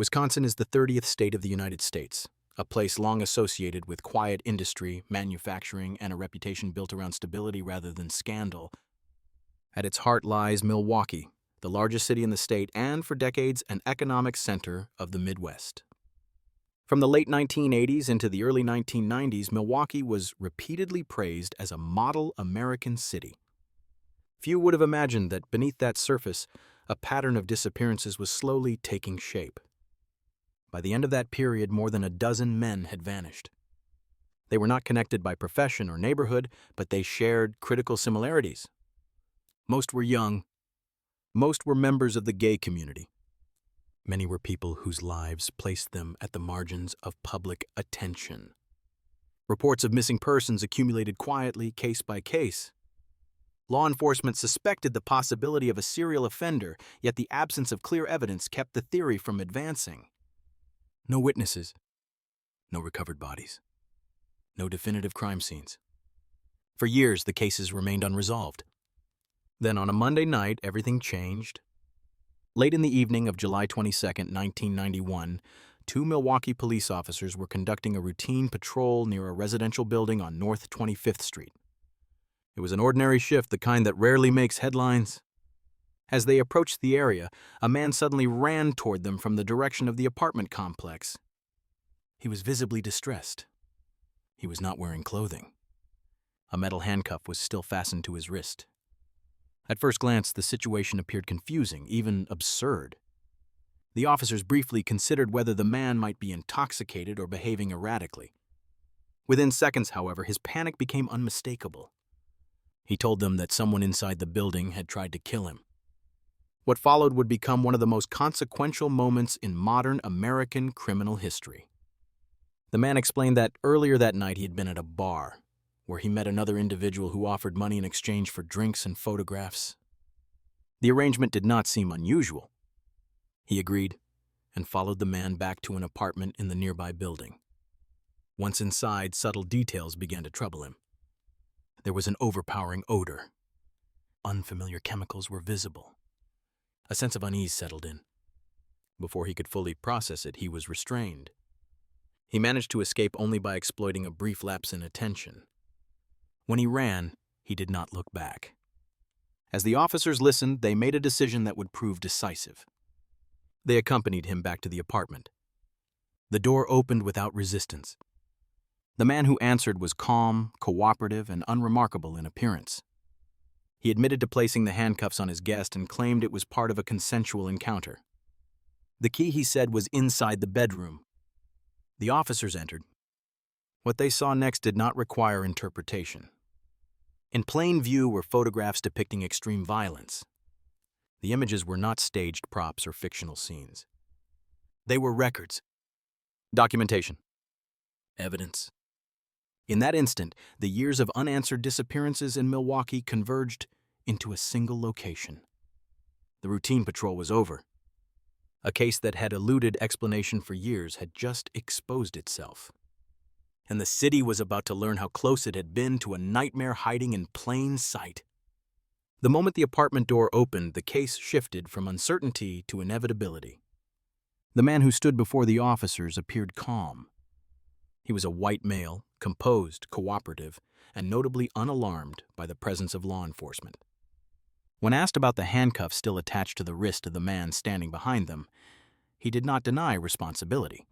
Wisconsin is the 30th state of the United States, a place long associated with quiet industry, manufacturing, and a reputation built around stability rather than scandal. At its heart lies Milwaukee, the largest city in the state and, for decades, an economic center of the Midwest. From the late 1980s into the early 1990s, Milwaukee was repeatedly praised as a model American city. Few would have imagined that beneath that surface, a pattern of disappearances was slowly taking shape. By the end of that period, more than a dozen men had vanished. They were not connected by profession or neighborhood, but they shared critical similarities. Most were young. Most were members of the gay community. Many were people whose lives placed them at the margins of public attention. Reports of missing persons accumulated quietly, case by case. Law enforcement suspected the possibility of a serial offender, yet the absence of clear evidence kept the theory from advancing. No witnesses, no recovered bodies, no definitive crime scenes. For years, the cases remained unresolved. Then on a Monday night, everything changed. Late in the evening of July 22, 1991, two Milwaukee police officers were conducting a routine patrol near a residential building on North 25th Street. It was an ordinary shift, the kind that rarely makes headlines. As they approached the area, a man suddenly ran toward them from the direction of the apartment complex. He was visibly distressed. He was not wearing clothing. A metal handcuff was still fastened to his wrist. At first glance, the situation appeared confusing, even absurd. The officers briefly considered whether the man might be intoxicated or behaving erratically. Within seconds, however, his panic became unmistakable. He told them that someone inside the building had tried to kill him. What followed would become one of the most consequential moments in modern American criminal history. The man explained that earlier that night he had been at a bar, where he met another individual who offered money in exchange for drinks and photographs. The arrangement did not seem unusual. He agreed and followed the man back to an apartment in the nearby building. Once inside, subtle details began to trouble him. There was an overpowering odor. Unfamiliar chemicals were visible. A sense of unease settled in. Before he could fully process it, he was restrained. He managed to escape only by exploiting a brief lapse in attention. When he ran, he did not look back. As the officers listened, they made a decision that would prove decisive. They accompanied him back to the apartment. The door opened without resistance. The man who answered was calm, cooperative, and unremarkable in appearance. He admitted to placing the handcuffs on his guest and claimed it was part of a consensual encounter. The key, he said, was inside the bedroom. The officers entered. What they saw next did not require interpretation. In plain view were photographs depicting extreme violence. The images were not staged props or fictional scenes. They were records, documentation, evidence. In that instant, the years of unanswered disappearances in Milwaukee converged into a single location. The routine patrol was over. A case that had eluded explanation for years had just exposed itself. And the city was about to learn how close it had been to a nightmare hiding in plain sight. The moment the apartment door opened, the case shifted from uncertainty to inevitability. The man who stood before the officers appeared calm. He was a white male, composed, cooperative, and notably unalarmed by the presence of law enforcement. When asked about the handcuffs still attached to the wrist of the man standing behind them, he did not deny responsibility.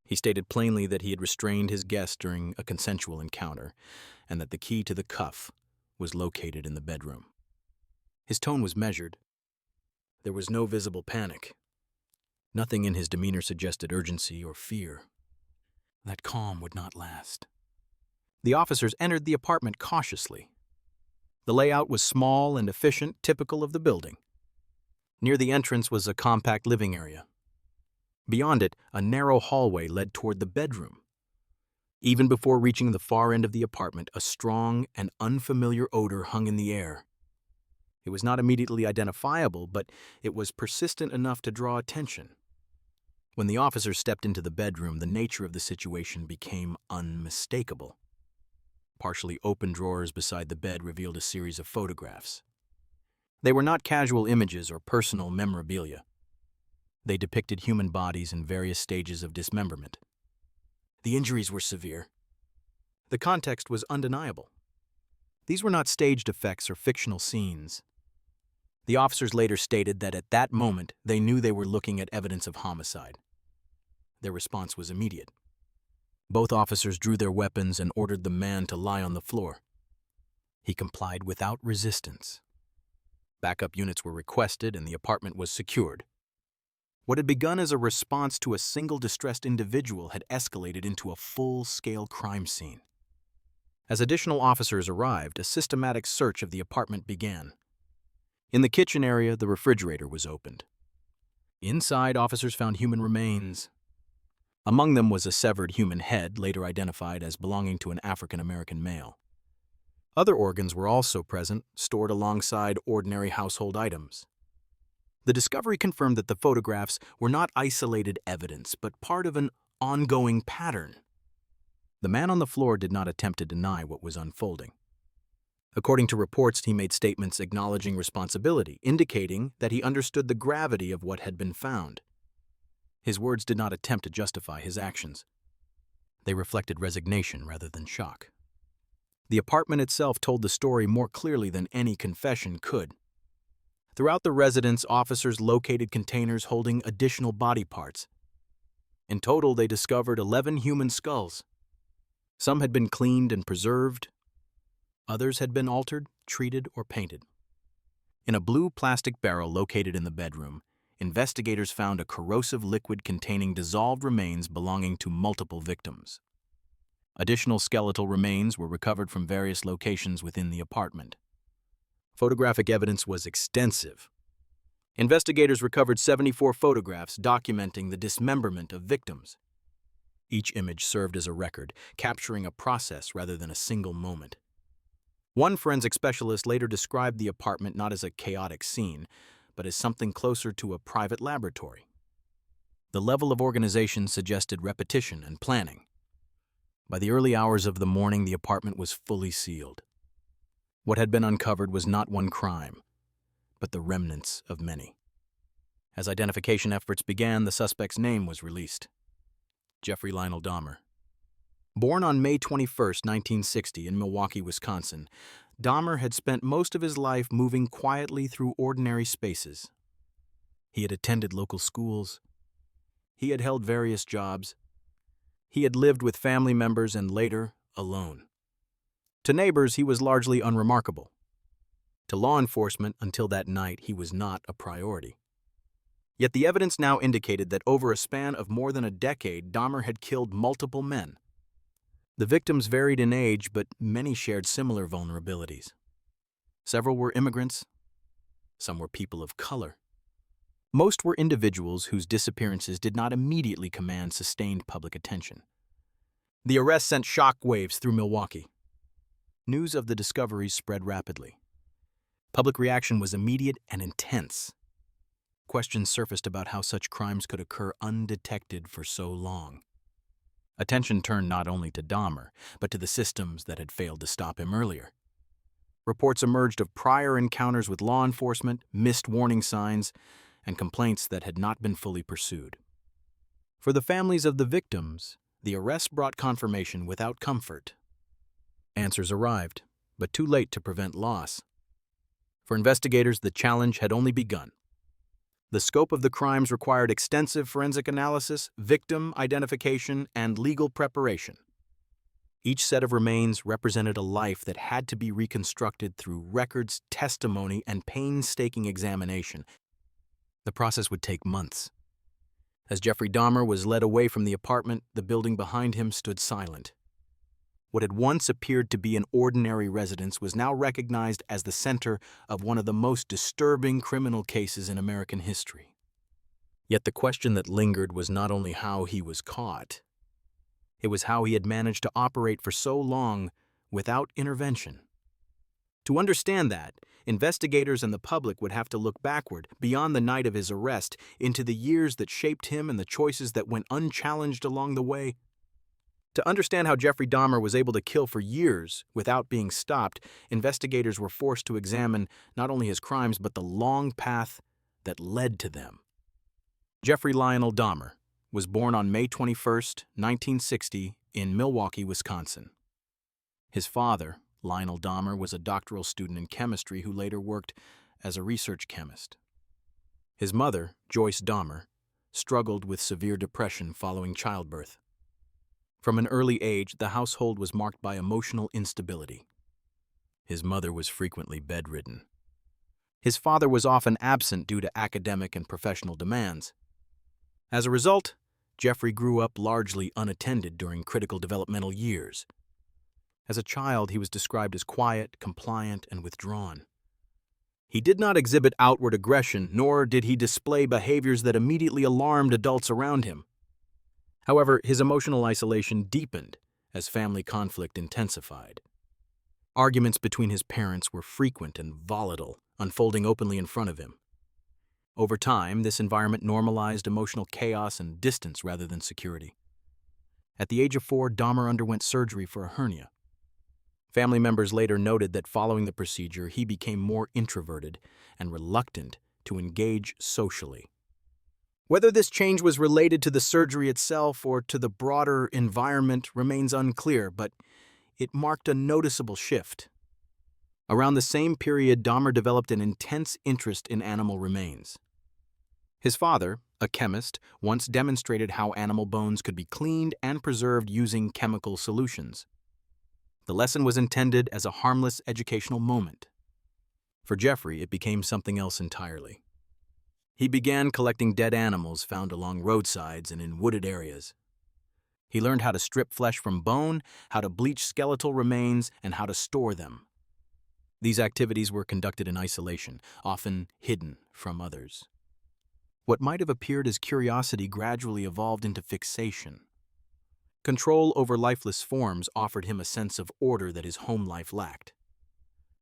He stated plainly that he had restrained his guest during a consensual encounter, and that the key to the cuff was located in the bedroom. His tone was measured. There was no visible panic. Nothing in his demeanor suggested urgency or fear. That calm would not last. The officers entered the apartment cautiously. The layout was small and efficient, typical of the building. Near the entrance was a compact living area. Beyond it, a narrow hallway led toward the bedroom. Even before reaching the far end of the apartment, a strong and unfamiliar odor hung in the air. It was not immediately identifiable, but it was persistent enough to draw attention. When the officers stepped into the bedroom, the nature of the situation became unmistakable. Partially open drawers beside the bed revealed a series of photographs. They were not casual images or personal memorabilia. They depicted human bodies in various stages of dismemberment. The injuries were severe. The context was undeniable. These were not staged effects or fictional scenes. The officers later stated that at that moment they knew they were looking at evidence of homicide. Their response was immediate. Both officers drew their weapons and ordered the man to lie on the floor. He complied without resistance. Backup units were requested and the apartment was secured. What had begun as a response to a single distressed individual had escalated into a full-scale crime scene. As additional officers arrived, a systematic search of the apartment began. In the kitchen area, the refrigerator was opened. Inside, officers found human remains. Among them was a severed human head, later identified as belonging to an African-American male. Other organs were also present, stored alongside ordinary household items. The discovery confirmed that the photographs were not isolated evidence, but part of an ongoing pattern. The man on the floor did not attempt to deny what was unfolding. According to reports, he made statements acknowledging responsibility, indicating that he understood the gravity of what had been found. His words did not attempt to justify his actions. They reflected resignation rather than shock. The apartment itself told the story more clearly than any confession could. Throughout the residence, officers located containers holding additional body parts. In total, they discovered 11 human skulls. Some had been cleaned and preserved. Others had been altered, treated, or painted. In a blue plastic barrel located in the bedroom, investigators found a corrosive liquid containing dissolved remains belonging to multiple victims. Additional skeletal remains were recovered from various locations within the apartment. Photographic evidence was extensive. Investigators recovered 74 photographs documenting the dismemberment of victims. Each image served as a record, capturing a process rather than a single moment. One forensic specialist later described the apartment not as a chaotic scene, but as something closer to a private laboratory. The level of organization suggested repetition and planning. By the early hours of the morning, the apartment was fully sealed. What had been uncovered was not one crime, but the remnants of many. As identification efforts began, the suspect's name was released: Jeffrey Dahmer. Born on May 21, 1960, in Milwaukee, Wisconsin, Dahmer had spent most of his life moving quietly through ordinary spaces. He had attended local schools. He had held various jobs. He had lived with family members and later, alone. To neighbors, he was largely unremarkable. To law enforcement, until that night, he was not a priority. Yet the evidence now indicated that over a span of more than a decade, Dahmer had killed multiple men. The victims varied in age, but many shared similar vulnerabilities. Several were immigrants. Some were people of color. Most were individuals whose disappearances did not immediately command sustained public attention. The arrest sent shock waves through Milwaukee. News of the discoveries spread rapidly. Public reaction was immediate and intense. Questions surfaced about how such crimes could occur undetected for so long. Attention turned not only to Dahmer, but to the systems that had failed to stop him earlier. Reports emerged of prior encounters with law enforcement, missed warning signs, and complaints that had not been fully pursued. For the families of the victims, the arrest brought confirmation without comfort. Answers arrived, but too late to prevent loss. For investigators, the challenge had only begun. The scope of the crimes required extensive forensic analysis, victim identification, and legal preparation. Each set of remains represented a life that had to be reconstructed through records, testimony, and painstaking examination. The process would take months. As Jeffrey Dahmer was led away from the apartment, the building behind him stood silent. What had once appeared to be an ordinary residence was now recognized as the center of one of the most disturbing criminal cases in American history. Yet the question that lingered was not only how he was caught, it was how he had managed to operate for so long without intervention. To understand that, investigators and the public would have to look backward, beyond the night of his arrest, into the years that shaped him and the choices that went unchallenged along the way. To understand how Jeffrey Dahmer was able to kill for years without being stopped, investigators were forced to examine not only his crimes but the long path that led to them. Jeffrey Lionel Dahmer was born on May 21, 1960, in Milwaukee, Wisconsin. His father, Lionel Dahmer, was a doctoral student in chemistry who later worked as a research chemist. His mother, Joyce Dahmer, struggled with severe depression following childbirth. From an early age, the household was marked by emotional instability. His mother was frequently bedridden. His father was often absent due to academic and professional demands. As a result, Jeffrey grew up largely unattended during critical developmental years. As a child, he was described as quiet, compliant, and withdrawn. He did not exhibit outward aggression, nor did he display behaviors that immediately alarmed adults around him. However, his emotional isolation deepened as family conflict intensified. Arguments between his parents were frequent and volatile, unfolding openly in front of him. Over time, this environment normalized emotional chaos and distance rather than security. At the age of 4, Dahmer underwent surgery for a hernia. Family members later noted that following the procedure, he became more introverted and reluctant to engage socially. Whether this change was related to the surgery itself or to the broader environment remains unclear, but it marked a noticeable shift. Around the same period, Dahmer developed an intense interest in animal remains. His father, a chemist, once demonstrated how animal bones could be cleaned and preserved using chemical solutions. The lesson was intended as a harmless educational moment. For Jeffrey, it became something else entirely. He began collecting dead animals found along roadsides and in wooded areas. He learned how to strip flesh from bone, how to bleach skeletal remains, and how to store them. These activities were conducted in isolation, often hidden from others. What might have appeared as curiosity gradually evolved into fixation. Control over lifeless forms offered him a sense of order that his home life lacked.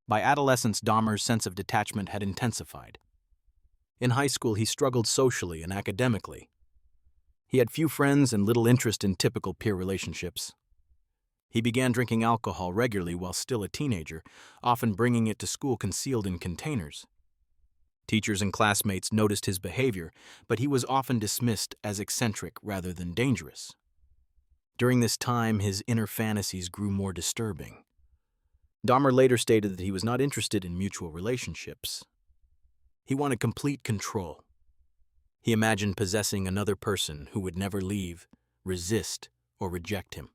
By adolescence, Dahmer's sense of detachment had intensified. In high school, he struggled socially and academically. He had few friends and little interest in typical peer relationships. He began drinking alcohol regularly while still a teenager, often bringing it to school concealed in containers. Teachers and classmates noticed his behavior, but he was often dismissed as eccentric rather than dangerous. During this time, his inner fantasies grew more disturbing. Dahmer later stated that he was not interested in mutual relationships. He wanted complete control. He imagined possessing another person who would never leave, resist, or reject him.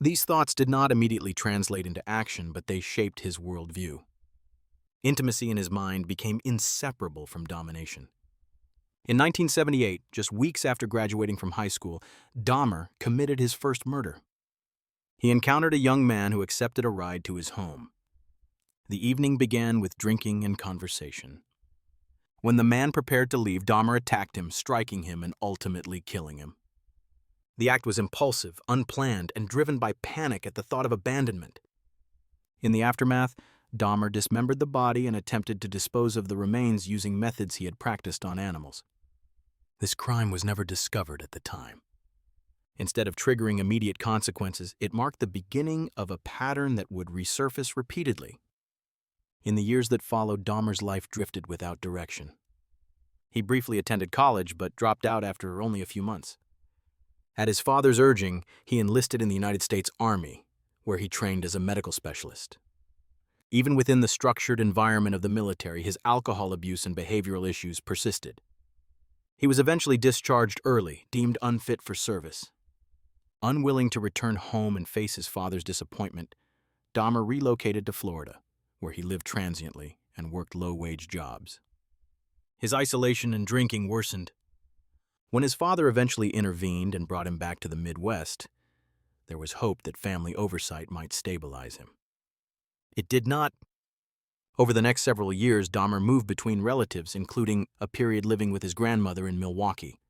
These thoughts did not immediately translate into action, but they shaped his worldview. Intimacy in his mind became inseparable from domination. In 1978, just weeks after graduating from high school, Dahmer committed his first murder. He encountered a young man who accepted a ride to his home. The evening began with drinking and conversation. When the man prepared to leave, Dahmer attacked him, striking him and ultimately killing him. The act was impulsive, unplanned, and driven by panic at the thought of abandonment. In the aftermath, Dahmer dismembered the body and attempted to dispose of the remains using methods he had practiced on animals. This crime was never discovered at the time. Instead of triggering immediate consequences, it marked the beginning of a pattern that would resurface repeatedly. In the years that followed, Dahmer's life drifted without direction. He briefly attended college, but dropped out after only a few months. At his father's urging, he enlisted in the United States Army, where he trained as a medical specialist. Even within the structured environment of the military, his alcohol abuse and behavioral issues persisted. He was eventually discharged early, deemed unfit for service. Unwilling to return home and face his father's disappointment, Dahmer relocated to Florida, where he lived transiently and worked low-wage jobs. His isolation and drinking worsened. When his father eventually intervened and brought him back to the Midwest, there was hope that family oversight might stabilize him. It did not. Over the next several years, Dahmer moved between relatives, including a period living with his grandmother in Milwaukee.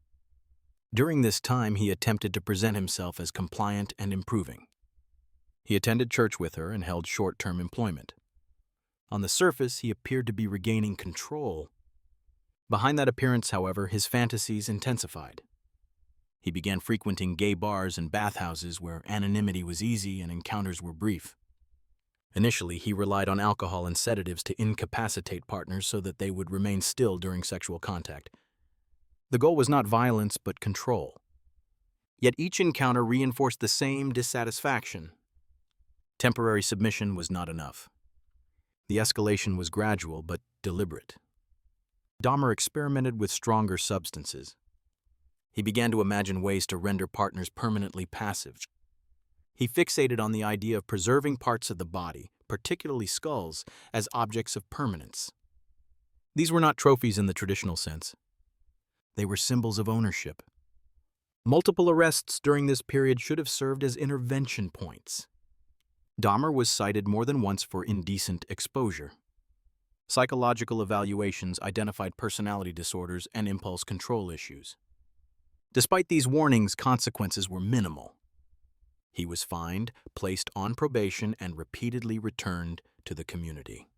During this time, he attempted to present himself as compliant and improving. He attended church with her and held short-term employment. On the surface, he appeared to be regaining control. Behind that appearance, however, his fantasies intensified. He began frequenting gay bars and bathhouses where anonymity was easy and encounters were brief. Initially, he relied on alcohol and sedatives to incapacitate partners so that they would remain still during sexual contact. The goal was not violence, but control. Yet each encounter reinforced the same dissatisfaction. Temporary submission was not enough. The escalation was gradual but deliberate. Dahmer experimented with stronger substances. He began to imagine ways to render partners permanently passive. He fixated on the idea of preserving parts of the body, particularly skulls, as objects of permanence. These were not trophies in the traditional sense. They were symbols of ownership. Multiple arrests during this period should have served as intervention points. Dahmer was cited more than once for indecent exposure. Psychological evaluations identified personality disorders and impulse control issues. Despite these warnings, consequences were minimal. He was fined, placed on probation, and repeatedly returned to the community.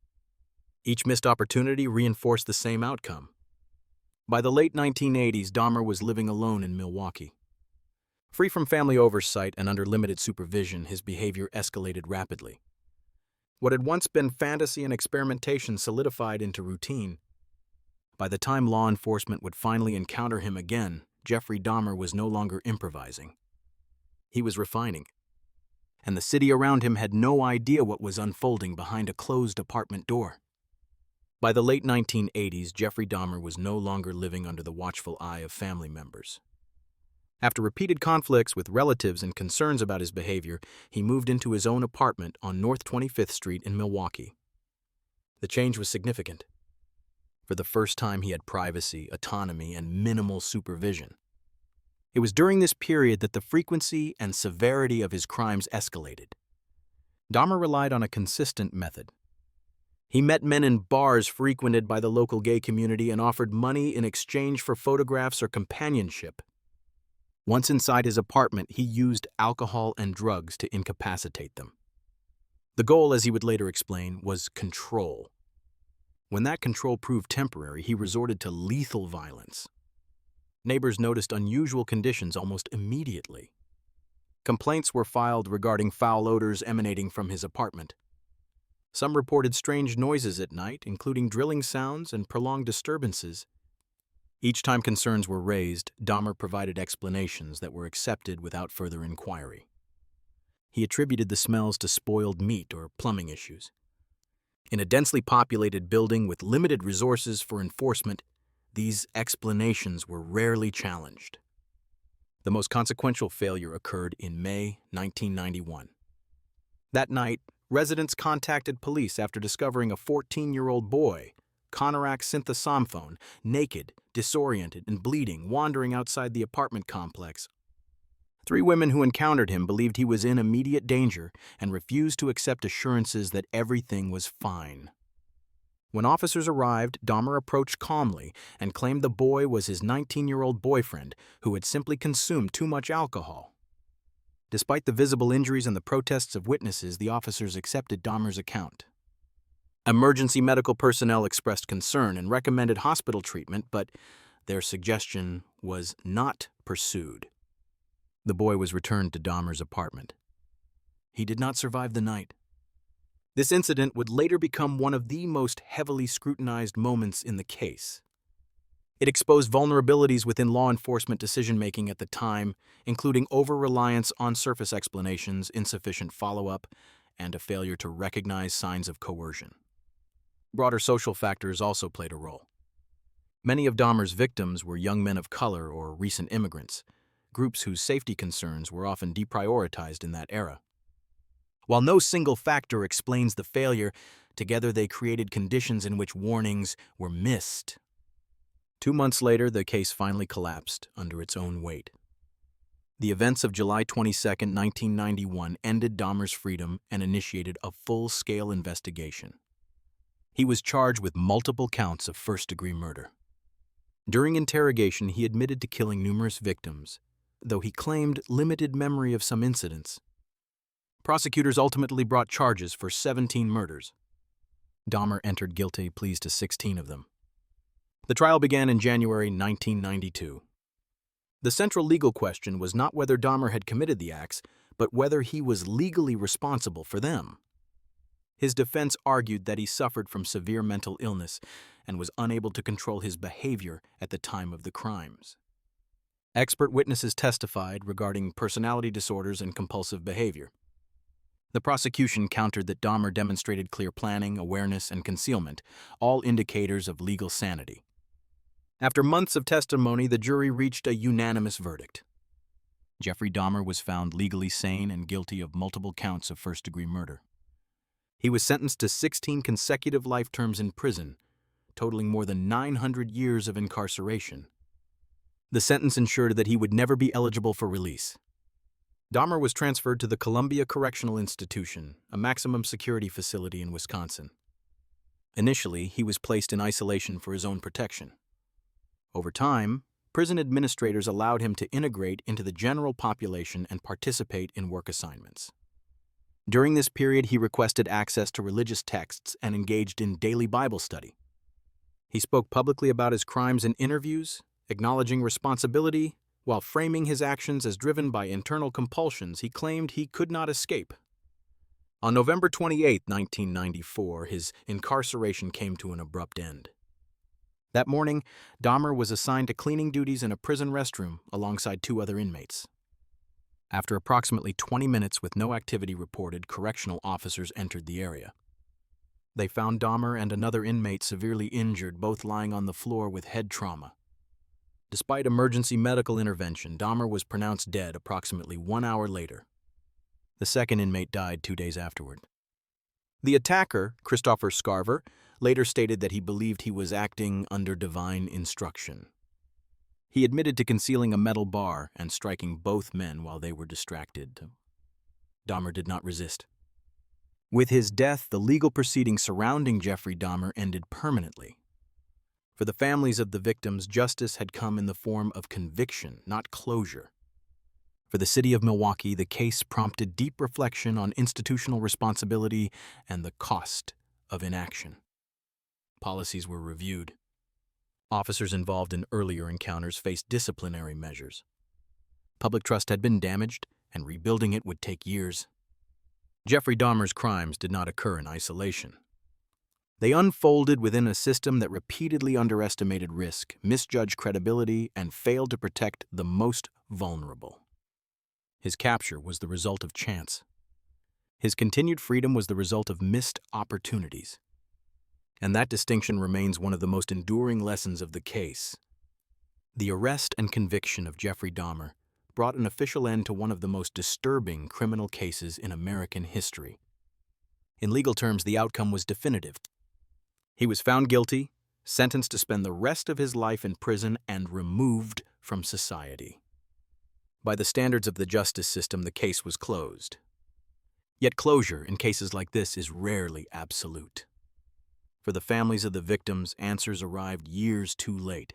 Each missed opportunity reinforced the same outcome. By the late 1980s, Dahmer was living alone in Milwaukee. Free from family oversight and under limited supervision, his behavior escalated rapidly. What had once been fantasy and experimentation solidified into routine. By the time law enforcement would finally encounter him again, Jeffrey Dahmer was no longer improvising. He was refining, and the city around him had no idea what was unfolding behind a closed apartment door. By the late 1980s, Jeffrey Dahmer was no longer living under the watchful eye of family members. After repeated conflicts with relatives and concerns about his behavior, he moved into his own apartment on North 25th Street in Milwaukee. The change was significant. For the first time, he had privacy, autonomy, and minimal supervision. It was during this period that the frequency and severity of his crimes escalated. Dahmer relied on a consistent method. He met men in bars frequented by the local gay community and offered money in exchange for photographs or companionship. Once inside his apartment, he used alcohol and drugs to incapacitate them. The goal, as he would later explain, was control. When that control proved temporary, he resorted to lethal violence. Neighbors noticed unusual conditions almost immediately. Complaints were filed regarding foul odors emanating from his apartment. Some reported strange noises at night, including drilling sounds and prolonged disturbances. Each time concerns were raised, Dahmer provided explanations that were accepted without further inquiry. He attributed the smells to spoiled meat or plumbing issues. In a densely populated building with limited resources for enforcement, these explanations were rarely challenged. The most consequential failure occurred in May 1991. That night, residents contacted police after discovering a 14-year-old boy, Konarak Synthasamphone, naked, disoriented, and bleeding, wandering outside the apartment complex. 3 women who encountered him believed he was in immediate danger and refused to accept assurances that everything was fine. When officers arrived, Dahmer approached calmly and claimed the boy was his 19-year-old boyfriend who had simply consumed too much alcohol. Despite the visible injuries and the protests of witnesses, the officers accepted Dahmer's account. Emergency medical personnel expressed concern and recommended hospital treatment, but their suggestion was not pursued. The boy was returned to Dahmer's apartment. He did not survive the night. This incident would later become one of the most heavily scrutinized moments in the case. It exposed vulnerabilities within law enforcement decision-making at the time, including over-reliance on surface explanations, insufficient follow-up, and a failure to recognize signs of coercion. Broader social factors also played a role. Many of Dahmer's victims were young men of color or recent immigrants, groups whose safety concerns were often deprioritized in that era. While no single factor explains the failure, together they created conditions in which warnings were missed. 2 months later, the case finally collapsed under its own weight. The events of July 22, 1991 ended Dahmer's freedom and initiated a full-scale investigation. He was charged with multiple counts of first-degree murder. During interrogation, he admitted to killing numerous victims, though he claimed limited memory of some incidents. Prosecutors ultimately brought charges for 17 murders. Dahmer entered guilty pleas to 16 of them. The trial began in January 1992. The central legal question was not whether Dahmer had committed the acts, but whether he was legally responsible for them. His defense argued that he suffered from severe mental illness and was unable to control his behavior at the time of the crimes. Expert witnesses testified regarding personality disorders and compulsive behavior. The prosecution countered that Dahmer demonstrated clear planning, awareness, and concealment, all indicators of legal sanity. After months of testimony, the jury reached a unanimous verdict. Jeffrey Dahmer was found legally sane and guilty of multiple counts of first-degree murder. He was sentenced to 16 consecutive life terms in prison, totaling more than 900 years of incarceration. The sentence ensured that he would never be eligible for release. Dahmer was transferred to the Columbia Correctional Institution, a maximum security facility in Wisconsin. Initially, he was placed in isolation for his own protection. Over time, prison administrators allowed him to integrate into the general population and participate in work assignments. During this period, he requested access to religious texts and engaged in daily Bible study. He spoke publicly about his crimes in interviews, acknowledging responsibility, while framing his actions as driven by internal compulsions he claimed he could not escape. On November 28, 1994, his incarceration came to an abrupt end. That morning, Dahmer was assigned to cleaning duties in a prison restroom alongside 2 other inmates. After approximately 20 minutes with no activity reported, correctional officers entered the area. They found Dahmer and another inmate severely injured, both lying on the floor with head trauma. Despite emergency medical intervention, Dahmer was pronounced dead approximately 1 hour later. The second inmate died 2 days afterward. The attacker, Christopher Scarver, later stated that he believed he was acting under divine instruction. He admitted to concealing a metal bar and striking both men while they were distracted. Dahmer did not resist. With his death, the legal proceedings surrounding Jeffrey Dahmer ended permanently. For the families of the victims, justice had come in the form of conviction, not closure. For the city of Milwaukee, the case prompted deep reflection on institutional responsibility and the cost of inaction. Policies were reviewed. Officers involved in earlier encounters faced disciplinary measures. Public trust had been damaged, and rebuilding it would take years. Jeffrey Dahmer's crimes did not occur in isolation. They unfolded within a system that repeatedly underestimated risk, misjudged credibility, and failed to protect the most vulnerable. His capture was the result of chance. His continued freedom was the result of missed opportunities. And that distinction remains one of the most enduring lessons of the case. The arrest and conviction of Jeffrey Dahmer brought an official end to one of the most disturbing criminal cases in American history. In legal terms, the outcome was definitive. He was found guilty, sentenced to spend the rest of his life in prison, and removed from society. By the standards of the justice system, the case was closed. Yet closure in cases like this is rarely absolute. For the families of the victims, answers arrived years too late.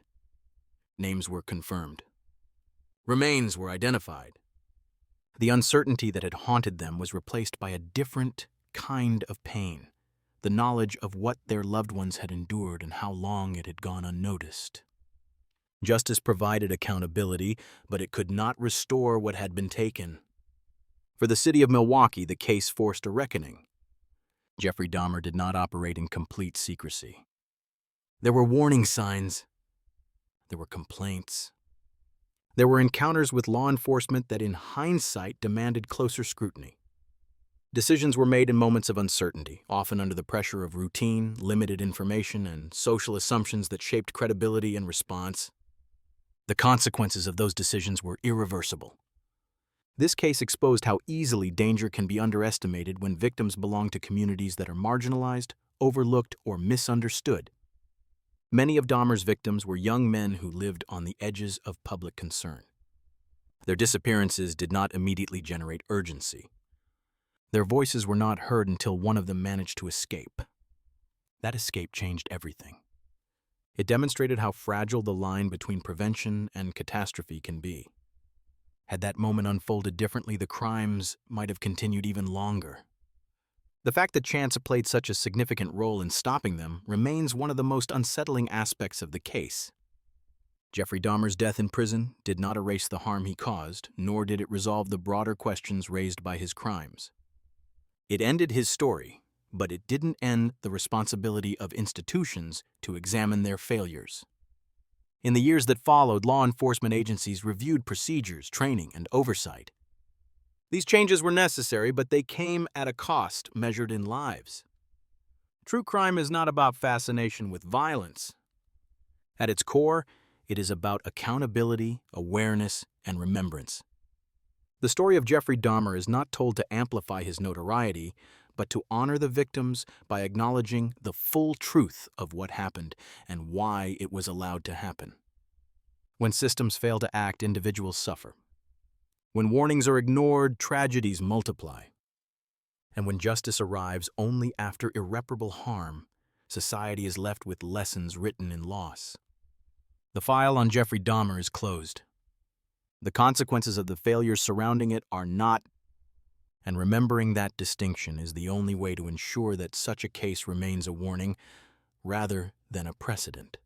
Names were confirmed. Remains were identified. The uncertainty that had haunted them was replaced by a different kind of pain, the knowledge of what their loved ones had endured and how long it had gone unnoticed. Justice provided accountability, but it could not restore what had been taken. For the city of Milwaukee, the case forced a reckoning. Jeffrey Dahmer did not operate in complete secrecy. There were warning signs. There were complaints. There were encounters with law enforcement that in hindsight demanded closer scrutiny. Decisions were made in moments of uncertainty, often under the pressure of routine, limited information, and social assumptions that shaped credibility and response. The consequences of those decisions were irreversible. This case exposed how easily danger can be underestimated when victims belong to communities that are marginalized, overlooked, or misunderstood. Many of Dahmer's victims were young men who lived on the edges of public concern. Their disappearances did not immediately generate urgency. Their voices were not heard until one of them managed to escape. That escape changed everything. It demonstrated how fragile the line between prevention and catastrophe can be. Had that moment unfolded differently, the crimes might have continued even longer. The fact that chance played such a significant role in stopping them remains one of the most unsettling aspects of the case. Jeffrey Dahmer's death in prison did not erase the harm he caused, nor did it resolve the broader questions raised by his crimes. It ended his story, but it didn't end the responsibility of institutions to examine their failures. In the years that followed, law enforcement agencies reviewed procedures, training, and oversight. These changes were necessary, but they came at a cost measured in lives. True crime is not about fascination with violence. At its core, it is about accountability, awareness, and remembrance. The story of Jeffrey Dahmer is not told to amplify his notoriety, but to honor the victims by acknowledging the full truth of what happened and why it was allowed to happen. When systems fail to act, individuals suffer. When warnings are ignored, tragedies multiply. And when justice arrives only after irreparable harm, society is left with lessons written in loss. The file on Jeffrey Dahmer is closed. The consequences of the failures surrounding it are not, and remembering that distinction is the only way to ensure that such a case remains a warning rather than a precedent.